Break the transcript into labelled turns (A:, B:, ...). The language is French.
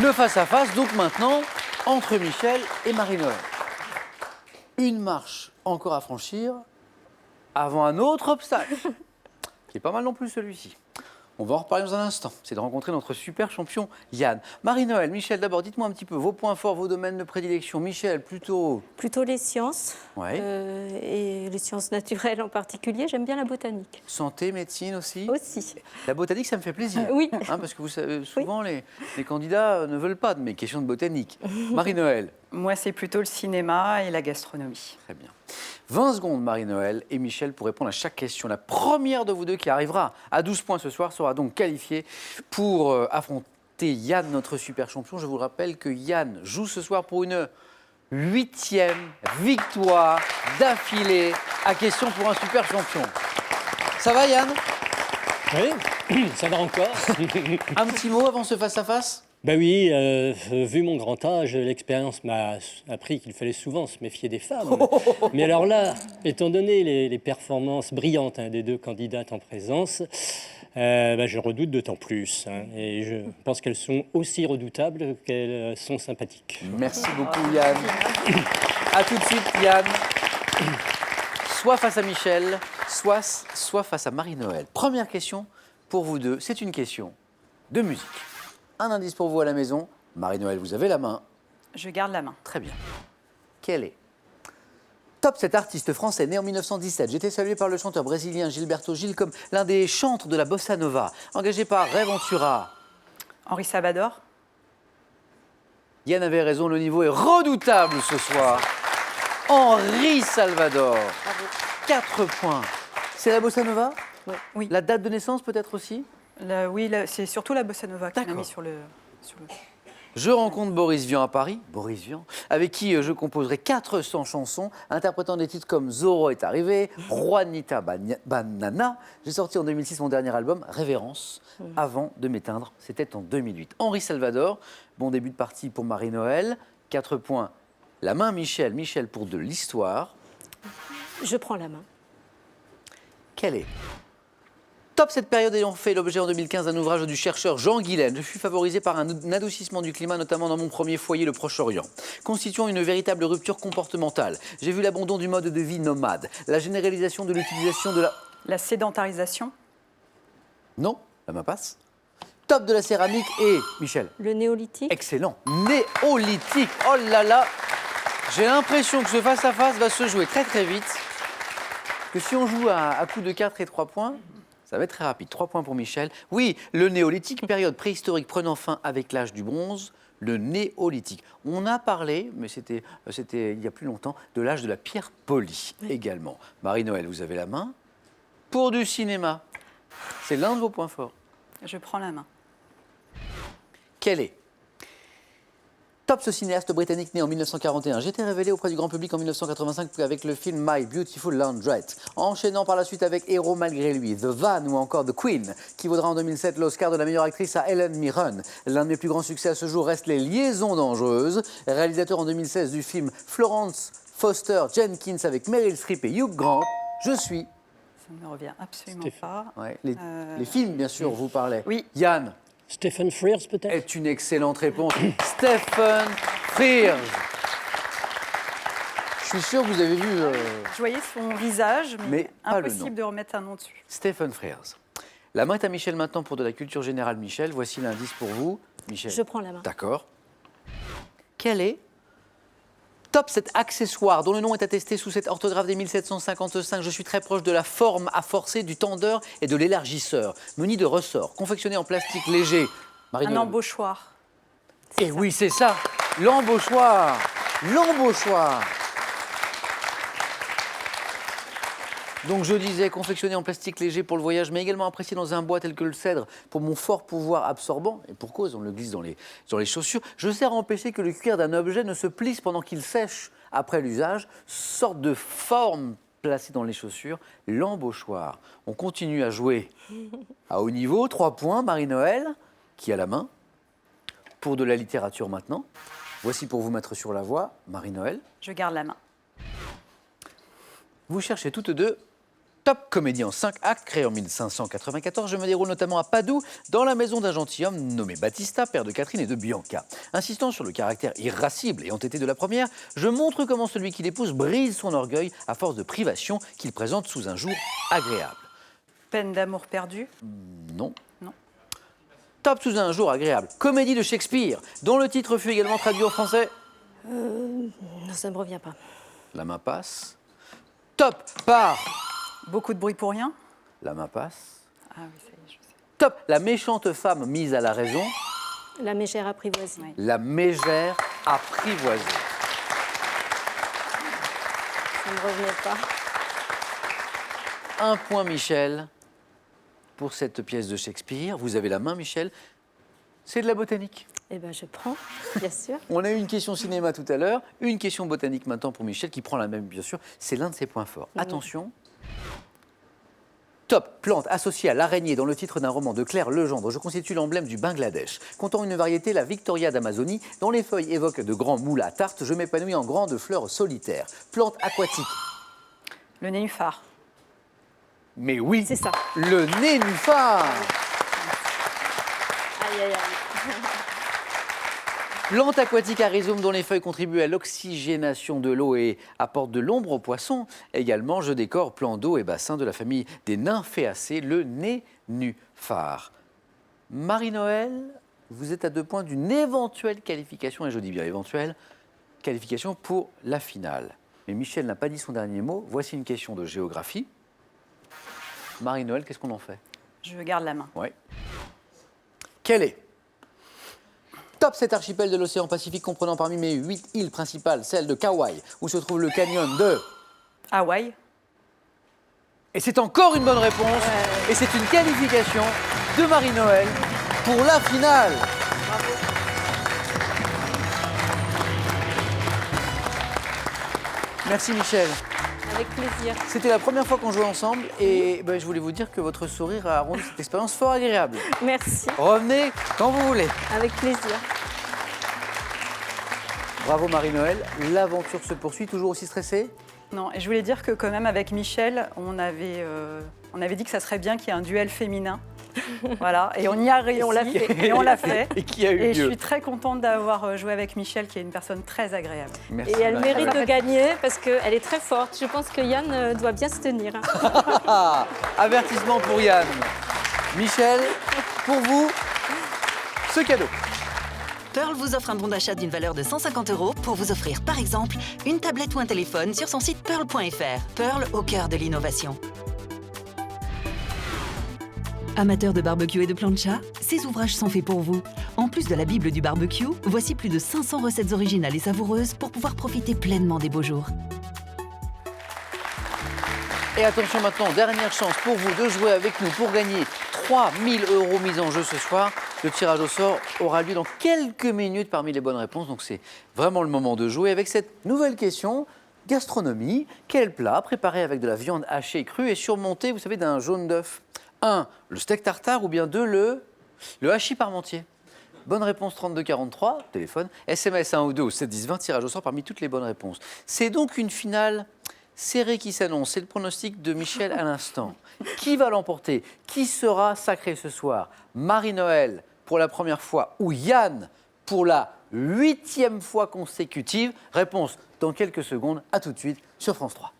A: Le face-à-face, donc maintenant, entre Michel et Marie-Noël. Une marche encore à franchir avant un autre obstacle, qui est pas mal non plus celui-ci. On va en reparler dans un instant. C'est de rencontrer notre super champion Yann. Marie-Noël, Michel, d'abord, dites-moi un petit peu vos points forts, vos domaines de prédilection. Michel, plutôt...
B: Plutôt les sciences,
A: Ouais.
B: et les sciences naturelles en particulier. J'aime bien la botanique.
A: Santé, médecine aussi.
B: Aussi.
A: La botanique, ça me fait plaisir.
B: Oui.
A: Hein, parce que vous savez, souvent, les candidats ne veulent pas de mes questions de botanique. Marie-Noël.
C: Moi, c'est plutôt le cinéma et la gastronomie.
A: Très bien. 20 secondes, Marie-Noël et Michel, pour répondre à chaque question. La première de vous deux qui arrivera à 12 points ce soir sera donc qualifiée pour affronter Yann, notre super champion. Je vous rappelle que Yann joue ce soir pour une 8e victoire d'affilée à question pour un super champion. Ça va, Yann?
D: Oui, ça va encore.
A: Un petit mot avant ce face-à-face?
D: Ben oui, vu mon grand âge, l'expérience m'a appris qu'il fallait souvent se méfier des femmes. Mais alors là, étant donné les performances brillantes des deux candidates en présence, je redoute d'autant plus. Et je pense qu'elles sont aussi redoutables qu'elles sont sympathiques.
A: Merci beaucoup, Yann. A tout de suite, Yann. Soit face à Michel, soit face à Marie-Noël. Première question pour vous deux, c'est une question de musique. Un indice pour vous à la maison. Marie-Noël, vous avez la main.
C: Je garde la main.
A: Très bien. Quel est Top, cet artiste français né en 1917. J'ai été salué par le chanteur brésilien Gilberto Gil comme l'un des chantres de la bossa nova. Engagé par Ray Ventura.
C: Henri Salvador.
A: Yann avait raison, le niveau est redoutable ce soir. Henri Salvador. 4 points. C'est la bossa nova?
C: Oui.
A: La date de naissance peut-être aussi?
C: Oui, c'est surtout la bossa nova qu'on a mis sur le...
A: Je rencontre Boris Vian à Paris, Boris Vian, avec qui je composerai 400 chansons, interprétant des titres comme Zorro est arrivé, Juanita Banana. J'ai sorti en 2006 mon dernier album, Révérence, avant de m'éteindre. C'était en 2008. Henri Salvador, bon début de partie pour Marie-Noël. 4 points. La main Michel, Michel pour de l'histoire.
B: Je prends la main.
A: Quelle est Top, cette période ayant fait l'objet en 2015 d'un ouvrage du chercheur Jean Guilaine. Je fus favorisé par un adoucissement du climat, notamment dans mon premier foyer, le Proche-Orient, constituant une véritable rupture comportementale. J'ai vu l'abandon du mode de vie nomade, la généralisation de l'utilisation de la...
C: La sédentarisation.
A: Non, la main passe. Top de la céramique et... Michel.
B: Le néolithique.
A: Excellent. Néolithique. Oh là là. J'ai l'impression que ce face-à-face va se jouer très très vite. Que si on joue à coup de 4 et 3 points... Ça va être très rapide. 3 points pour Michel. Oui, le néolithique, période préhistorique prenant fin avec l'âge du bronze, le néolithique. On a parlé, mais c'était il y a plus longtemps, de l'âge de la pierre polie également. Marie-Noël, vous avez la main. Pour du cinéma, c'est l'un de vos points forts.
C: Je prends la main.
A: Quel est Top, ce cinéaste britannique né en 1941. J'ai été révélé auprès du grand public en 1985 avec le film My Beautiful Laundrette, enchaînant par la suite avec Héros malgré lui, The Van ou encore The Queen, qui vaudra en 2007 l'Oscar de la meilleure actrice à Helen Mirren. L'un de mes plus grands succès à ce jour reste Les Liaisons dangereuses, réalisateur en 2016 du film Florence Foster Jenkins avec Meryl Streep et Hugh Grant. Je suis...
C: Ça ne me revient absolument pas.
A: Ouais, les films, bien sûr, vous parlez.
C: Oui.
A: Yann
D: Stephen Frears, peut-être?
A: est une excellente réponse. Stephen Frears. Je suis sûr que vous avez vu...
C: Je voyais son visage, mais
A: pas le
C: impossible
A: nom.
C: de remettre un nom dessus.
A: Stephen Frears. La main est à Michel maintenant pour de la culture générale. Michel, voici l'indice pour vous. Michel.
B: Je prends la main.
A: D'accord. Quel est Top, cet accessoire dont le nom est attesté sous cette orthographe des 1755. Je suis très proche de la forme à forcer, du tendeur et de l'élargisseur. Muni de ressort, confectionné en plastique léger.
C: Un embauchoir.
A: Et oui, c'est ça. L'embauchoir. L'embauchoir. Donc je disais, confectionné en plastique léger pour le voyage, mais également apprécié dans un bois tel que le cèdre pour mon fort pouvoir absorbant, et pour cause, on le glisse dans les chaussures, je sers à empêcher que le cuir d'un objet ne se plisse pendant qu'il sèche après l'usage, sorte de forme placée dans les chaussures, l'embauchoir. On continue à jouer à haut niveau, 3 points, Marie-Noël, qui a la main, pour de la littérature maintenant. Voici pour vous mettre sur la voie, Marie-Noël.
C: Je garde la main.
A: Vous cherchez toutes deux Top, comédie en 5 actes, créée en 1594. Je me déroule notamment à Padoue, dans la maison d'un gentilhomme nommé Battista, père de Catherine et de Bianca. Insistant sur le caractère irascible et entêté de la première, je montre comment celui qui l'épouse brise son orgueil à force de privations qu'il présente sous un jour agréable.
C: Peine d'amour perdue.
A: Non.
C: Non.
A: Top, sous un jour agréable. Comédie de Shakespeare, dont le titre fut également traduit en français.
B: Non, ça ne me revient pas.
A: La main passe. Top, par...
C: Beaucoup de bruit pour rien.
A: La main passe.
C: Ah oui, ça y est, je sais.
A: Top, la méchante femme mise à la raison.
B: La mégère apprivoisée.
C: Oui.
A: La mégère apprivoisée.
B: Ça ne me revenait pas.
A: Un point, Michel, pour cette pièce de Shakespeare. Vous avez la main, Michel. C'est de la botanique.
B: Eh bien, je prends, bien sûr.
A: On a eu une question cinéma tout à l'heure, une question botanique maintenant pour Michel, qui prend la même, bien sûr. C'est l'un de ses points forts. Attention. Top, plante associée à l'araignée dans le titre d'un roman de Claire Legendre. Je constitue l'emblème du Bangladesh. Comptant une variété, la Victoria d'Amazonie, dont les feuilles évoquent de grands moules à tarte, je m'épanouis en grandes fleurs solitaires. Plante aquatique.
C: Le nénuphar.
A: Mais oui,
B: C'est ça.
A: le nénuphar.
B: Aïe, aïe, aïe.
A: Plante aquatique à rhizome dont les feuilles contribuent à l'oxygénation de l'eau et apportent de l'ombre aux poissons. Également, je décore plants d'eau et bassins de la famille des nymphéacées, le nénuphar. Marie-Noël, vous êtes à 2 points d'une éventuelle qualification, et je dis bien éventuelle, qualification pour la finale. Mais Michel n'a pas dit son dernier mot. Voici une question de géographie. Marie-Noël, qu'est-ce qu'on en fait?
C: Je garde la main.
A: Oui. Quel est Top, cet archipel de l'océan Pacifique comprenant parmi mes 8 îles principales, celle de Kauai, où se trouve le canyon de...
C: Hawaï.
A: Et c'est encore une bonne réponse. Et c'est une qualification de Marie-Noël pour la finale. Merci Michel.
B: Avec plaisir.
A: C'était la première fois qu'on jouait ensemble et je voulais vous dire que votre sourire a rendu cette expérience fort agréable.
B: Merci.
A: Revenez quand vous voulez.
B: Avec plaisir.
A: Bravo Marie-Noël. L'aventure se poursuit, toujours aussi stressée?
C: Non, et je voulais dire que quand même avec Michel, on avait dit que ça serait bien qu'il y ait un duel féminin. Voilà, et on y a réussi.
B: Et on l'a fait.
C: Et on l'a fait.
A: Et qui a eu
C: Et je
A: lieu.
C: suis très contente d'avoir joué avec Michel, qui est une personne très agréable.
A: Merci,
B: Et elle
A: Marie-Noël.
B: mérite de gagner parce qu'elle est très forte. Je pense que Yann doit bien se tenir.
A: Avertissement pour Yann. Michel, pour vous, ce cadeau.
E: Pearl vous offre un bon d'achat d'une valeur de 150 € pour vous offrir, par exemple, une tablette ou un téléphone sur son site pearl.fr. Pearl au cœur de l'innovation. Amateurs de barbecue et de plancha, ces ouvrages sont faits pour vous. En plus de la Bible du barbecue, voici plus de 500 recettes originales et savoureuses pour pouvoir profiter pleinement des beaux jours.
A: Et attention maintenant, dernière chance pour vous de jouer avec nous pour gagner 3 000 € mis en jeu ce soir. Le tirage au sort aura lieu dans quelques minutes parmi les bonnes réponses. Donc c'est vraiment le moment de jouer avec cette nouvelle question. Gastronomie, quel plat préparé avec de la viande hachée crue et surmonté, vous savez, d'un jaune d'œuf? 1, le steak tartare ou bien 2, le hachis parmentier. Bonne réponse 3243, téléphone, SMS 1 ou 2 ou 7 10 20, tirage au sort parmi toutes les bonnes réponses. C'est donc une finale serrée qui s'annonce, c'est le pronostic de Michel à l'instant. Qui va l'emporter? Qui sera sacré ce soir? Marie-Noël pour la première fois ou Yann pour la 8e fois consécutive? Réponse dans quelques secondes, à tout de suite sur France 3.